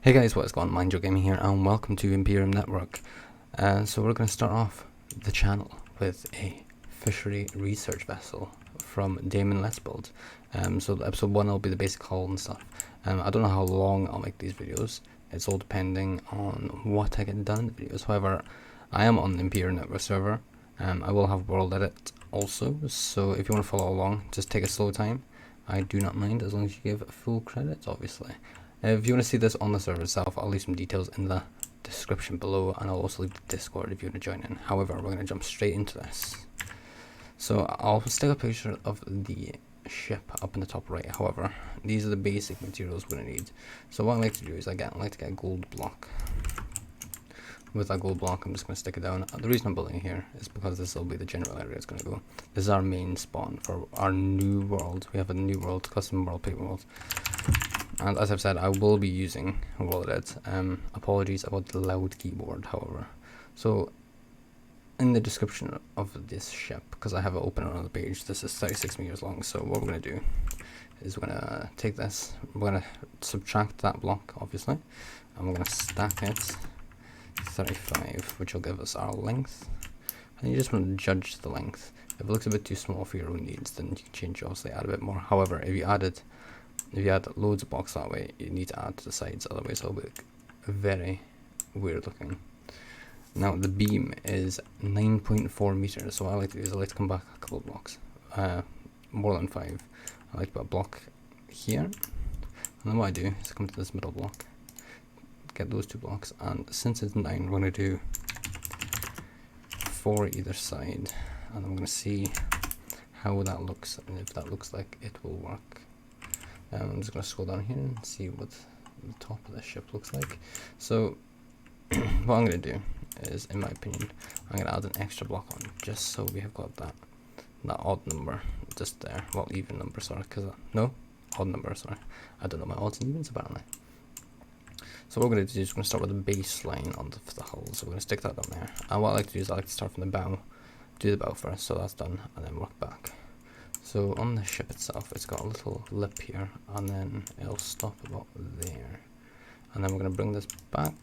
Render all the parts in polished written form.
Hey guys, what is going on? Mind Your Gaming here, and welcome to Imperium Network. So we're going to start off the channel with a fishery research vessel from Damon Let's Build. So episode 1 will be the basic hull and stuff. I don't know how long I'll make these videos. It's all depending on what I get done in the videos. However, I am on the Imperium Network server. I will have world edit also, so if you want to follow along, just take a slow time. I do not mind as long as you give full credit, obviously. If you want to see this on the server itself, I'll leave some details in the description below, and I'll also leave the Discord if you want to join in. However, we're going to jump straight into this. So I'll stick a picture of the ship up in the top right. However, these are the basic materials we're going to need. So what I like to do is I like to get a gold block. With that gold block, I'm just going to stick it down. The reason I'm building here is because this will be the general area it's going to go. This is our main spawn for our new world. We have a new world, custom world, paper world. And as I've said, I will be using world edit. Apologies about the loud keyboard, however. So, in the description of this ship, because I have it open on the page, this is 36 meters long. So what we're going to do is we're going to take this, we're going to subtract that block, obviously, and we're going to stack it 35, which will give us our length. And you just want to judge the length. If it looks a bit too small for your own needs, then you can change, obviously, add a bit more. However, if you add loads of blocks that way, you need to add to the sides, otherwise it'll be very weird looking. Now the beam is 9.4 meters, so what I like to do is I like to come back a couple of blocks, more than 5. I like to put a block here, and then what I do is come to this middle block, get those 2 blocks, and since it's 9, we're going to do 4 either side, and I'm going to see how that looks, and if that looks like it will work. I'm just going to scroll down here and see what the top of the ship looks like. So what I'm going to do is, in my opinion, I'm going to add an extra block on, just so we have got that odd number just there. Well, even number, sorry, because no, odd number, sorry. I don't know my odds and evens apparently. So what we're going to do is we're going to start with a baseline on the hull. So we're going to stick that down there. And what I like to do is I like to start from the bow, do the bow first, so that's done, and then work back. So on the ship itself, it's got a little lip here, and then it'll stop about there. And then we're going to bring this back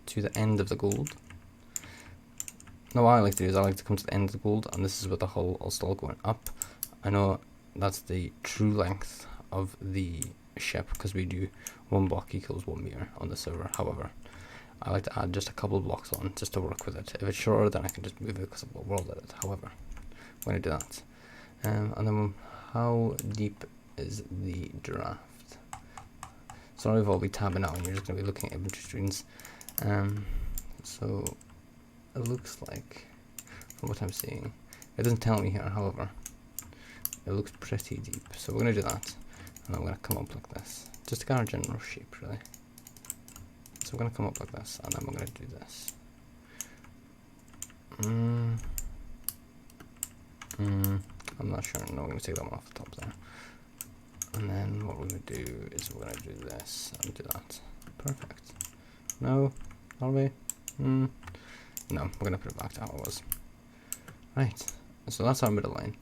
to the end of the gold. Now what I like to do is I like to come to the end of the gold, and this is with the hull will still going up. I know that's the true length of the ship, because we do 1 block equals 1 meter on the server. However, I like to add just a couple of blocks on just to work with it. If it's shorter, then I can just move it because of the world edit. However, I'm going to do that. And then how deep is the draft? Sorry if I'll be tabbing out and you're just going to be looking at inventory screens. So it looks like, from what I'm seeing, it doesn't tell me here, however, it looks pretty deep. So we're going to do that, and I'm going to come up like this, just to get our general shape, really. So we're going to come up like this, and then we're going to do this. I'm not sure. No, we're going to take that one off the top there. And then what we're going to do is we're going to do this and do that. Perfect. No, are we? No, we're going to put it back to how it was. Right, so that's our middle line.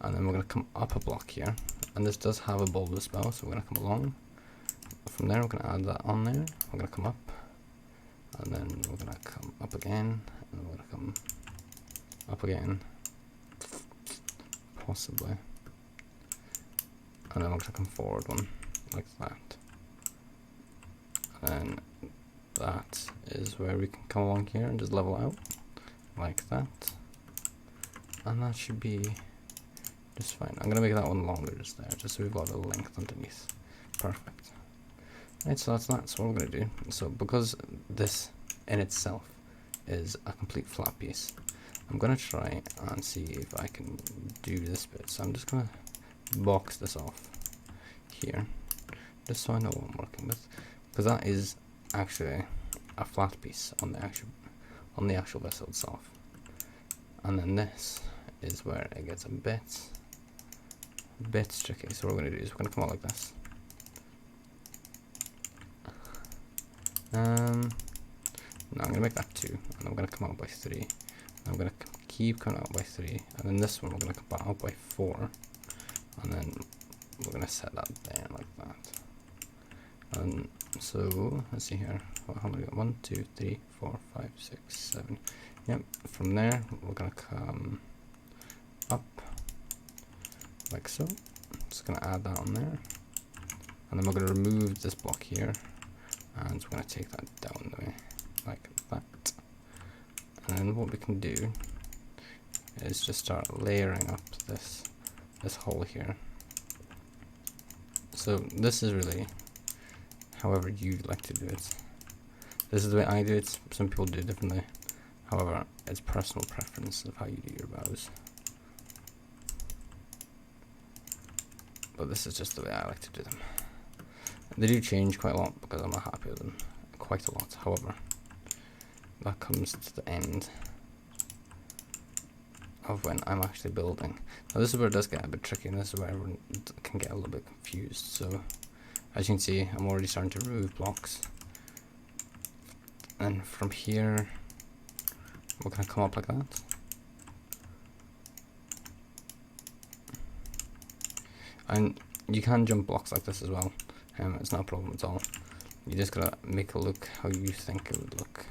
And then we're going to come up a block here. And this does have a bulbous bow, so we're going to come along. From there, we're going to add that on there. We're going to come up, and then we're going to come up again, and we're going to come up again, possibly, and then we're going to come forward one like that. And then that is where we can come along here and just level out like that, and that should be just fine. I'm going to make that one longer just there, just so we've got a length underneath. Perfect. Right, so that's that. So what we're going to do, so because this in itself is a complete flat piece, I'm going to try and see if I can do this bit. So I'm just going to box this off here, just so I know what I'm working with, because that is actually a flat piece on the actual vessel itself. And then this is where it gets a bit tricky. So what we're going to do is we're going to come out like this. No, I'm going to make that 2, and I'm going to come out by 3. I'm going to keep coming out by 3, and then this one we're going to come out by 4, and then we're going to set that there like that. And so let's see here. How many? 1, 2, 3, 4, 5, 6, 7. Yep. From there, we're going to come up like so. Just going to add that on there, and then we're going to remove this block here, and we're going to take that down the way like that. And then what we can do is just start layering up this hole here. So this is really however you like to do it. This is the way I do it. Some people do it differently. However, it's personal preference of how you do your bows. But this is just the way I like to do them. They do change quite a lot because I'm not happy with them quite a lot. However, that comes to the end of when I'm actually building. Now this is where it does get a bit tricky, and this is where everyone can get a little bit confused. So as you can see, I'm already starting to remove blocks, and from here we're going to come up like that. And you can jump blocks like this as well. It's not a problem at all. You just gotta make it look how you think it would look.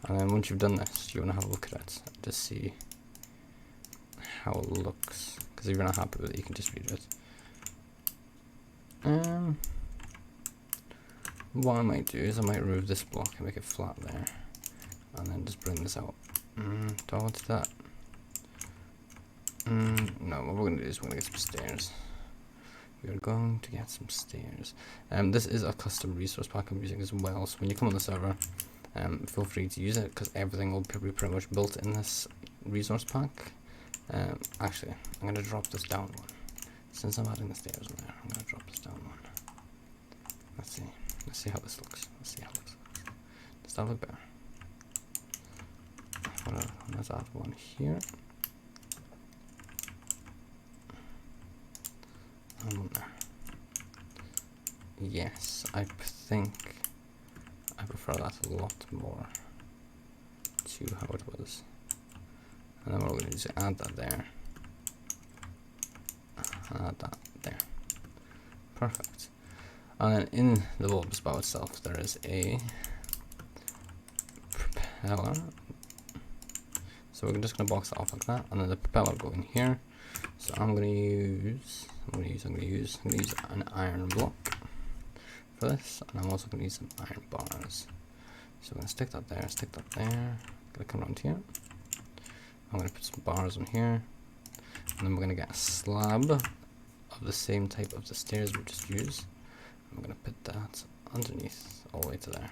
And then once you've done this, you wanna have a look at it, just see how it looks. Because if you're not happy with it, you can just redo it. What I might do is I might remove this block and make it flat there, and then just bring this out. Do I want to do that? No, what we're gonna do is we're gonna get some stairs. We are going to get some stairs. This is a custom resource pack I'm using as well, so when you come on the server, feel free to use it because everything will be pretty much built in this resource pack. Actually, I'm going to drop this down one. Since I'm adding the stairs in there, I'm going to drop this down one. Let's see how this looks. Does that look better? Let's add one here. And one there. Yes, I think I prefer that a lot more to how it was. And then what we're going to do is add that there. Add that there. Perfect. And then in the bulbous bow itself, there is a propeller. So we're just going to box it off like that, and then the propeller go in here. So I'm going to use an iron block for this, and I'm also going to use some iron bars. So I'm going to stick that there, going to come around here. I'm going to put some bars on here, and then we're going to get a slab of the same type of the stairs we just used. I'm going to put that underneath all the way to there.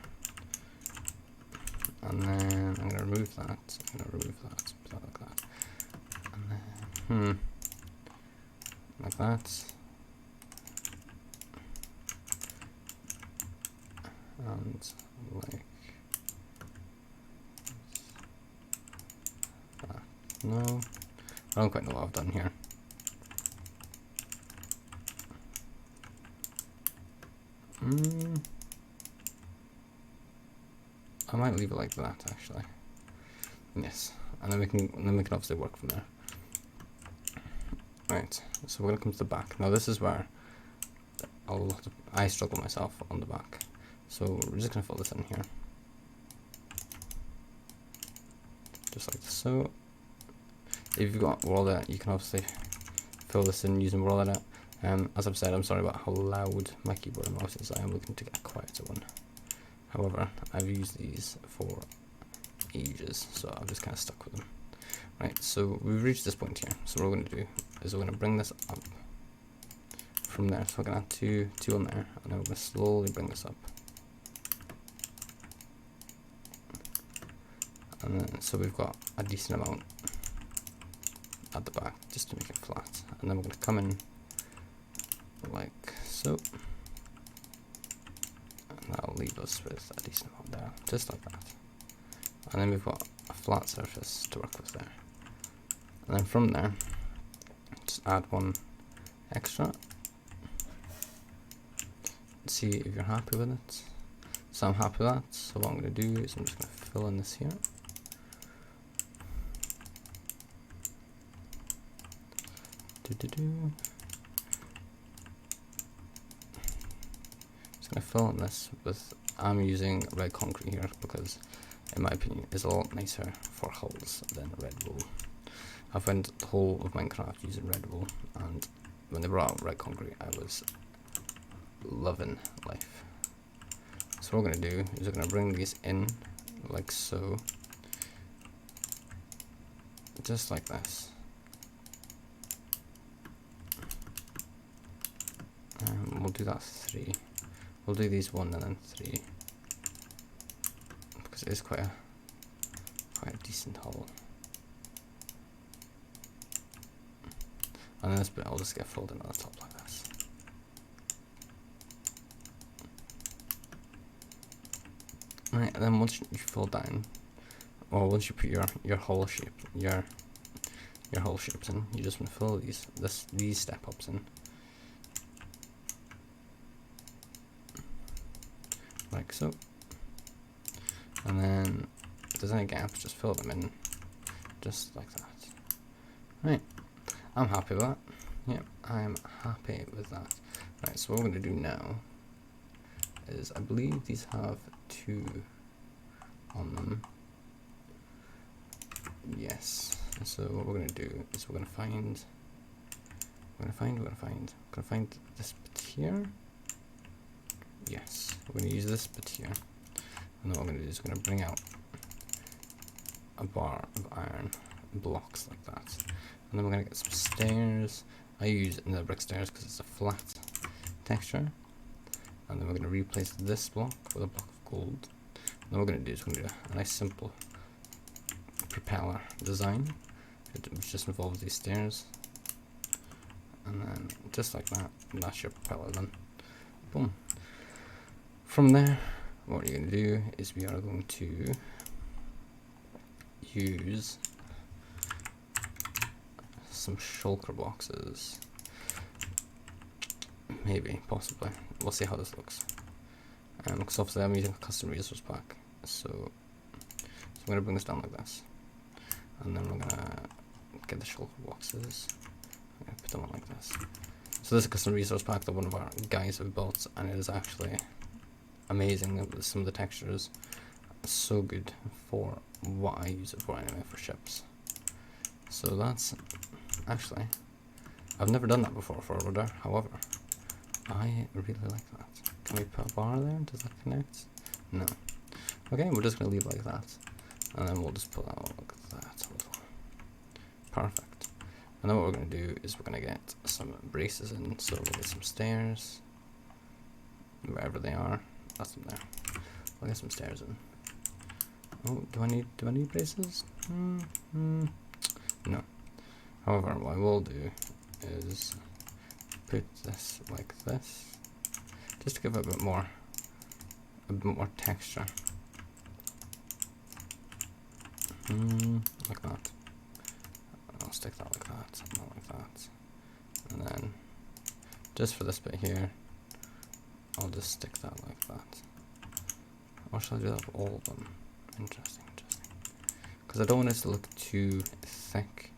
And then I'm going to remove that, put that like that. And then, like that. And like that. No, I don't quite know what I've done here. I might leave it like that actually. Yes, and then we can obviously work from there. Right, so we're gonna come to the back. Now this is where I struggle myself on the back. So we're just gonna fill this in here. Just like so. If you've got world edit, you can obviously fill this in using world edit. As I've said, I'm sorry about how loud my keyboard and mouse is. I am looking to get a quieter one. However, I've used these for ages, so I'm just kind of stuck with them. Right, so we've reached this point here. So what we're going to do is we're going to bring this up from there. So we're going to add two on there, and then we're going to slowly bring this up. And then, so we've got a decent amount at the back, just to make it flat. And then we're going to come in like so. And that'll leave us with a decent amount there, just like that. And then we've got a flat surface to work with there. And then from there, just add one extra. See if you're happy with it. So I'm happy with that. So what I'm going to do is I'm just going to fill in this here. just gonna fill in this with, I'm using red concrete here because in my opinion is a lot nicer for hulls than red wool. I found the whole of Minecraft using red wool, and when they brought out red concrete I was loving life. So what we're gonna do is we're gonna bring these in like so, just like this. We'll do that 3. We'll do these 1 and then 3 because it is quite a decent hull. And then this bit I'll just get filled in on the top like this. Right, and then once you fill down, or once you put your hull shape, your hull shapes in, you just want to fill these step ups in, like so. And then if there's any gaps, just fill them in, just like that. Right, I'm happy with that. Yep, I'm happy with that. Right, so what we're going to do now is, I believe these have 2 on them. Yes. So what we're going to do is we're going to find this bit here. Yes, we're going to use this bit here. And then what we're going to do is we're going to bring out a bar of iron blocks like that. And then we're going to get some stairs. I use nether brick stairs because it's a flat texture. And then we're going to replace this block with a block of gold. And then what we're going to do is we're going to do a nice simple propeller design, which just involves these stairs. And then just like that, and that's your propeller then. Boom. From there, what you're going to do is we are going to use some shulker boxes. Maybe, possibly. We'll see how this looks. Because obviously I'm using a custom resource pack. So I'm going to bring this down like this. And then we're going to get the shulker boxes. I'm going to put them on like this. So this is a custom resource pack that one of our guys have built, and it is actually amazing with some of the textures. So good for what I use it for anyway, for ships. So that's actually, I've never done that before for a rudder, however, I really like that. Can we put a bar there? Does that connect? No. Okay, we're just going to leave it like that. And then we'll just pull out like that a little. Perfect. And then what we're going to do is we're going to get some braces in. So we'll get some stairs. Wherever they are. That's them there. We'll get some stairs in. Oh, do I need braces? No. However, what I will do is put this like this, just to give it a bit more texture. Like that. I'll stick that like that, not like that. And then, just for this bit here, I'll just stick that like that. Or shall I do that for all of them? Interesting. Because I don't want it to look too thick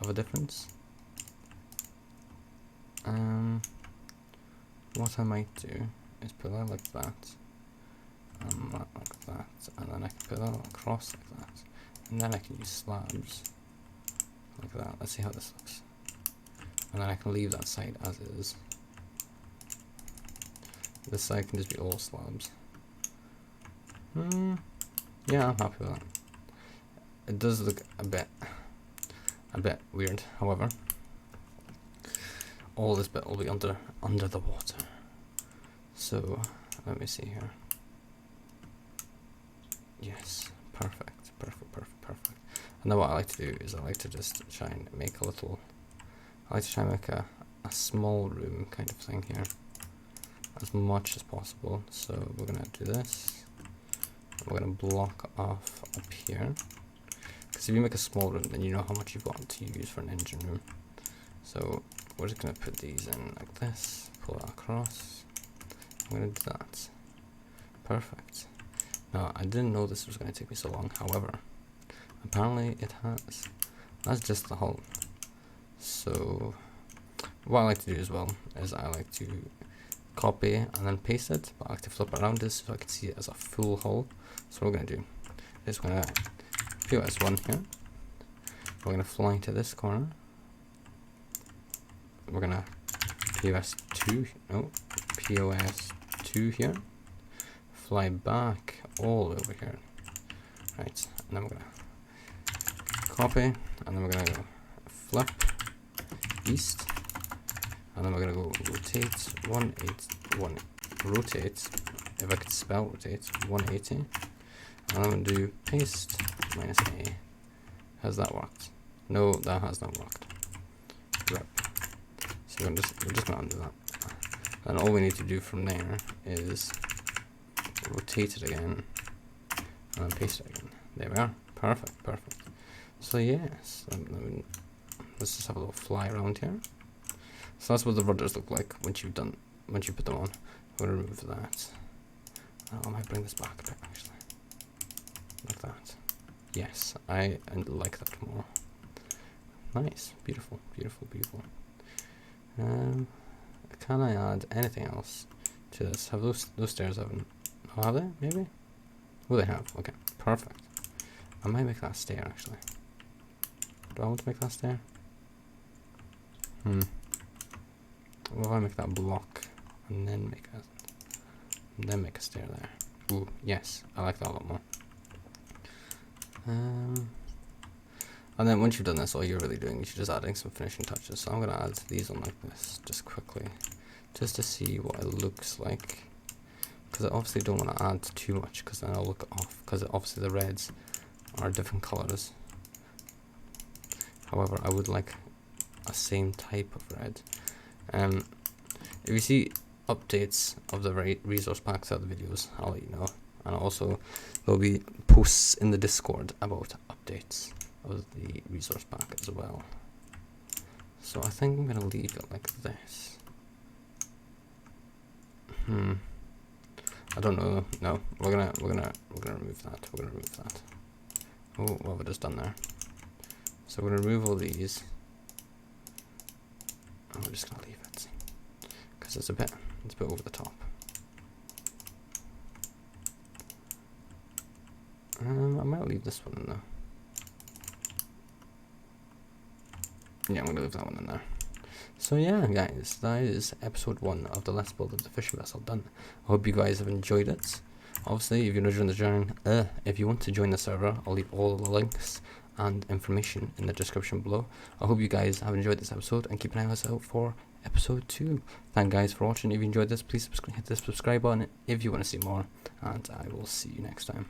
of a difference. What I might do is put that like that, and that like that, and then I can put that across like that, and then I can use slabs like that. Let's see how this looks. And then I can leave that side as is. This side can just be all slabs. Yeah, I'm happy with that. It does look a bit weird, however. All this bit will be under the water. So let me see here. Yes, perfect. And then what I like to do is I like to just try and make a small room kind of thing here, as much as possible. So we're gonna do this. We're gonna block off up here, because if you make a small room, then you know how much you've got to use for an engine room. So we're just gonna put these in like this, pull that across. I'm gonna do that. Perfect. Now I didn't know this was gonna take me so long, however, apparently it has. That's just the hull. So what I like to do as well is I like to copy and then paste it, but I like to flip it around this so I can see it as a full hull. So what we're going to do is we're going to POS1 here. We're going to fly to this corner. We're going to POS2 here. Fly back all over here. Right, and then we're going to copy, and then we're going to go flip east, and then we're going to go rotate rotate, if I could spell rotate, 180, and I'm going to do paste minus A. Has that worked? No, that has not worked. Rip. So we're just going to undo that. And all we need to do from there is rotate it again, and then paste it again. There we are. Perfect, perfect. So yes, let's just have a little fly around here. So that's what the rudders look like once you put them on. I'm going to remove that. I might bring this back a bit actually, like that. Yes, I like that more. Nice, beautiful, beautiful, beautiful. Can I add anything else to this? Have those stairs haven't? Oh, have they? Maybe. Oh, they have. Okay, perfect. I might make that stair actually. Do I want to make that stair? What if I make that block and then make a stair there? Ooh, yes, I like that a lot more. And then once you've done this, all you're really doing is you're just adding some finishing touches. So I'm gonna add these on like this, just quickly, just to see what it looks like. Because I obviously don't want to add too much, because then I'll look off. Because obviously the reds are different colors. However, I would like a same type of red. If you see updates of the resource packs of the videos, I'll let you know. And also, there'll be posts in the Discord about updates of the resource pack as well. So I think I'm gonna leave it like this. I don't know. No, we're gonna remove that. We're gonna remove that. Oh, what have I just done there? So we're gonna remove all these. And we're just gonna leave it because it's a bit over the top. I might leave this one in there. Yeah, I'm gonna leave that one in there. So yeah, guys, that is episode 1 of the Let's Build of the fishing vessel done. I hope you guys have enjoyed it. Obviously, if you want to join if you want to join the server, I'll leave all the links and information in the description below. I hope you guys have enjoyed this episode and keep an eye out for episode 2. Thank you guys for watching. If you enjoyed this, please hit the subscribe button if you want to see more, and I will see you next time.